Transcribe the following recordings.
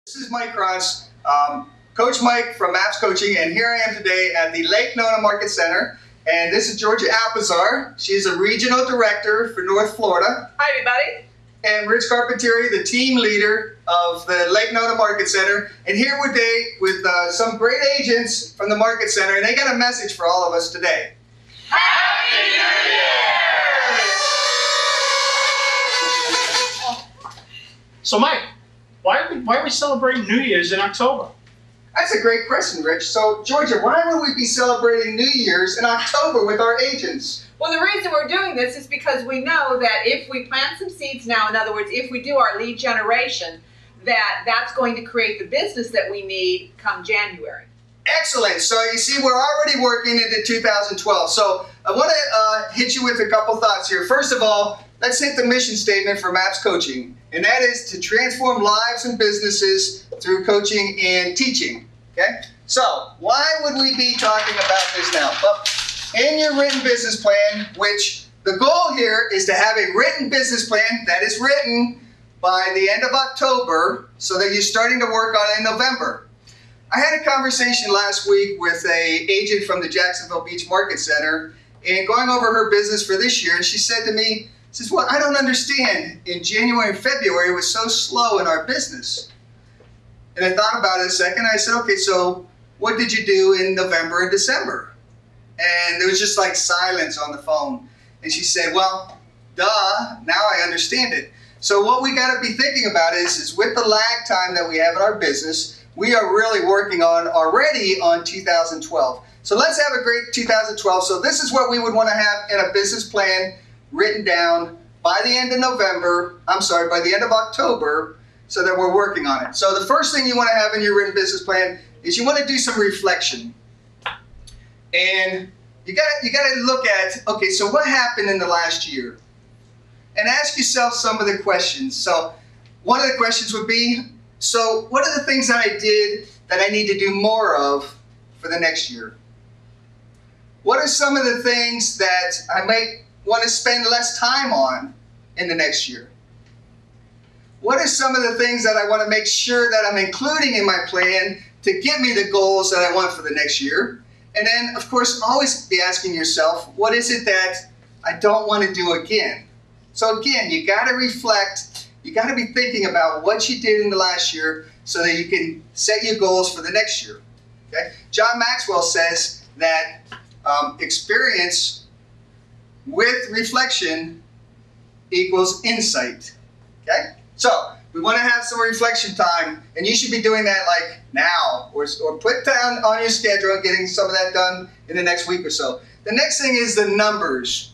This is Mike Cross, Coach Mike from Maps Coaching, and here I am today at the Lake Nona Market Center. And this is Georgia Apazar. She's a regional director for North Florida. Hi, everybody. And Rich Carpentieri, the team leader of the Lake Nona Market Center. And here we're today with some great agents from the Market Center, and they got a message for all of us today. Happy New Year! So, Mike, why are we celebrating New Year's in October? That's a great question, Rich. So, Georgia, why would we be celebrating New Year's in October with our agents? Well, the reason we're doing this is because we know that if we plant some seeds now, in other words, if we do our lead generation, that's going to create the business that we need come January. Excellent. So you see, we're already working into 2012. So I want to hit you with a couple thoughts here. First of all, let's hit the mission statement for MAPS Coaching, and that is to transform lives and businesses through coaching and teaching. Okay? So why would we be talking about this now? Well, in your written business plan, which the goal here is to have a written business plan that is written by the end of October so that you're starting to work on it in November. I had a conversation last week with an agent from the Jacksonville Beach Market Center and going over her business for this year, and she said to me, well, I don't understand. In January and February, it was so slow in our business. And I thought about it a second. I said, okay, so what did you do in November and December? And there was just like silence on the phone. And she said, well, duh, now I understand it. So what we got to be thinking about is with the lag time that we have in our business, we are really working on already on 2012. So let's have a great 2012. So this is what we would want to have in a business plan written down by the end of by the end of October, so that we're working on it. So the first thing you want to have in your written business plan is you want to do some reflection. And you got to look at, okay, so what happened in the last year? And ask yourself some of the questions. So one of the questions would be, so what are the things that I did that I need to do more of for the next year? What are some of the things that I might want to spend less time on in the next year? What are some of the things that I want to make sure that I'm including in my plan to get me the goals that I want for the next year? And then, of course, always be asking yourself, what is it that I don't want to do again? So again, you got to reflect. You got to be thinking about what you did in the last year so that you can set your goals for the next year. Okay? John Maxwell says that experience with reflection equals insight. Okay? So we want to have some reflection time, and you should be doing that like now, or put down on your schedule and getting some of that done in the next week or so. The next thing is the numbers.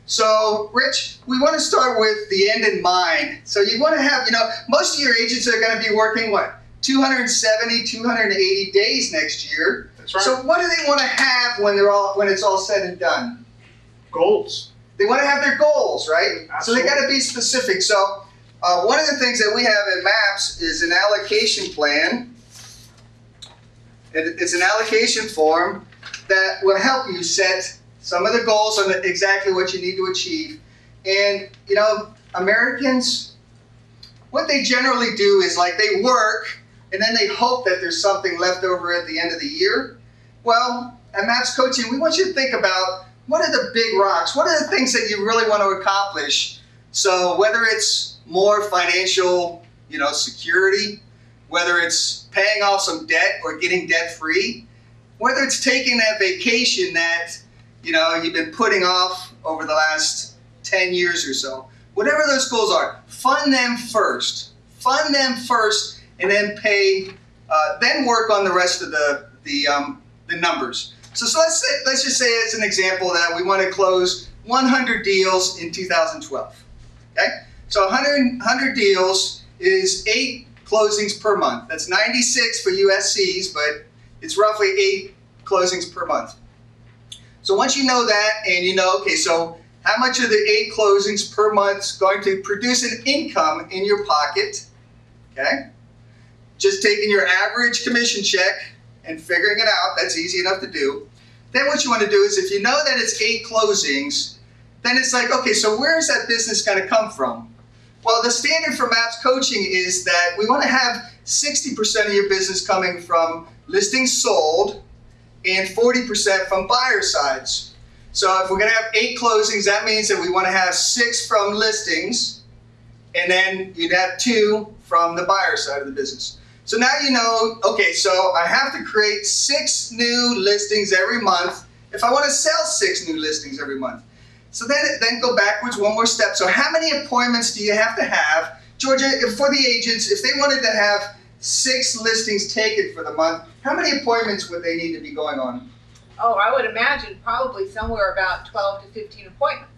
So, Rich, we want to start with the end in mind. So you want to have, most of your agents are going to be working, 270, 280 days next year. That's right. So what do they want to have when it's all said and done? Goals. They want to have their goals, right? Absolutely. So they got to be specific. So one of the things that we have at MAPS is an allocation plan. It's an allocation form that will help you set some of the goals on exactly what you need to achieve. And, Americans, what they generally do is like they work and then they hope that there's something left over at the end of the year. Well, at MAPS Coaching, we want you to think about what are the big rocks? What are the things that you really want to accomplish? So whether it's more financial, security, whether it's paying off some debt or getting debt free, whether it's taking that vacation that you've been putting off over the last 10 years or so. Whatever those goals are, fund them first. Fund them first, and then then work on the rest of the numbers. So let's just say as an example that we want to close 100 deals in 2012. Okay? So 100 deals is 8 closings per month. That's 96 for USCs, but it's roughly 8 closings per month. So once you know that, and okay, so how much of the 8 closings per month is going to produce an income in your pocket? Okay? Just taking your average commission check and figuring it out, that's easy enough to do. Then what you want to do is if you know that it's 8 closings, then it's like, okay, so where is that business going to come from? Well, the standard for MAPS coaching is that we want to have 60% of your business coming from listings sold and 40% from buyer sides. So if we're going to have 8 closings, that means that we want to have 6 from listings, and then you'd have 2 from the buyer side of the business. So now you know, okay, so I have to create 6 new listings every month if I want to sell 6 new listings every month. So then go backwards one more step. So how many appointments do you have to have? Georgia, for the agents, if they wanted to have 6 listings taken for the month, how many appointments would they need to be going on? Oh, I would imagine probably somewhere about 12 to 15 appointments.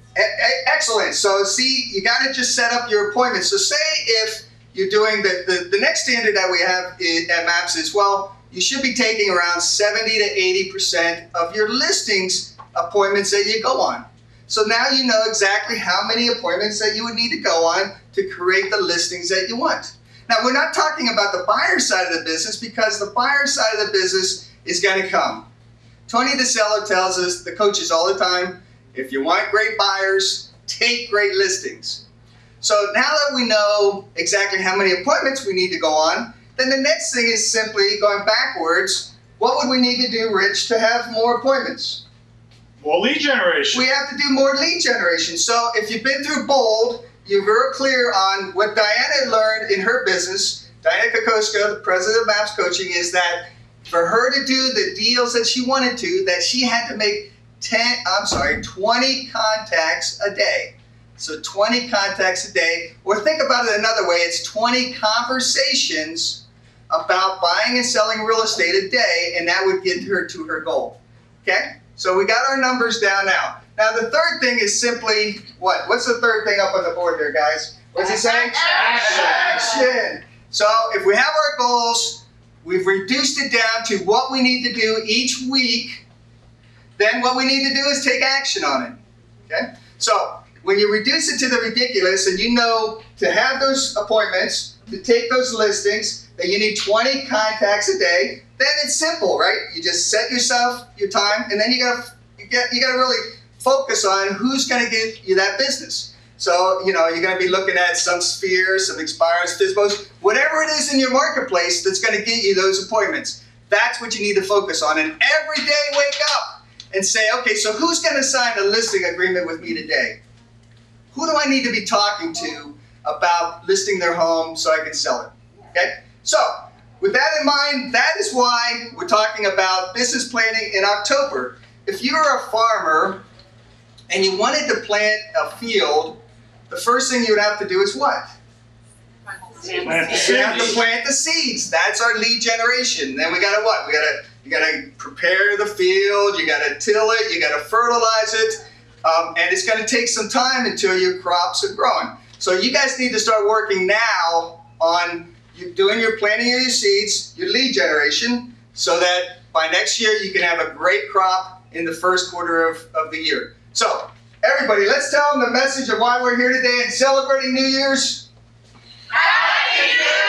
Excellent. So see, you got to just set up your appointments. So say if you're doing the next standard that we have at MAPS is, well, you should be taking around 70 to 80% of your listings appointments that you go on. So now you know exactly how many appointments that you would need to go on to create the listings that you want. Now, we're not talking about the buyer side of the business, because the buyer side of the business is going to come. Tony the seller tells us, the coaches all the time, if you want great buyers, take great listings. So now that we know exactly how many appointments we need to go on, then the next thing is simply going backwards. What would we need to do, Rich, to have more appointments? More lead generation. We have to do more lead generation. So if you've been through BOLD, you're very clear on what Diana learned in her business. Diana Kokoska, the president of MAPS Coaching, is that for her to do the deals that she wanted to, that she had to make 20 contacts a day. So 20 contacts a day, or think about it another way, it's 20 conversations about buying and selling real estate a day, and that would get her to her goal. Okay? So we got our numbers down now. Now the third thing is simply what? What's the third thing up on the board there, guys? What's it saying? Action. So if we have our goals, we've reduced it down to what we need to do each week, then what we need to do is take action on it. Okay? So when you reduce it to the ridiculous, and you know to have those appointments, to take those listings, that you need 20 contacts a day, then it's simple, right? You just set yourself your time, and then you gotta really focus on who's gonna give you that business. So, you know, you're gonna be looking at some spheres, some expires, FISBOs, whatever it is in your marketplace that's gonna get you those appointments. That's what you need to focus on. And every day wake up and say, okay, so who's gonna sign a listing agreement with me today? Who do I need to be talking to about listing their home so I can sell it? Okay? So, with that in mind, that is why we're talking about business planning in October. If you're a farmer and you wanted to plant a field, the first thing you would have to do is what? You have to plant the seeds. That's our lead generation. Then we gotta what? You gotta prepare the field, you gotta till it, you gotta fertilize it, and it's gonna take some time until your crops are growing. So you guys need to start working now on doing your planting of your seeds, your lead generation, so that by next year you can have a great crop in the first quarter of the year. So, everybody, let's tell them the message of why we're here today and celebrating New Year's. Happy New Year!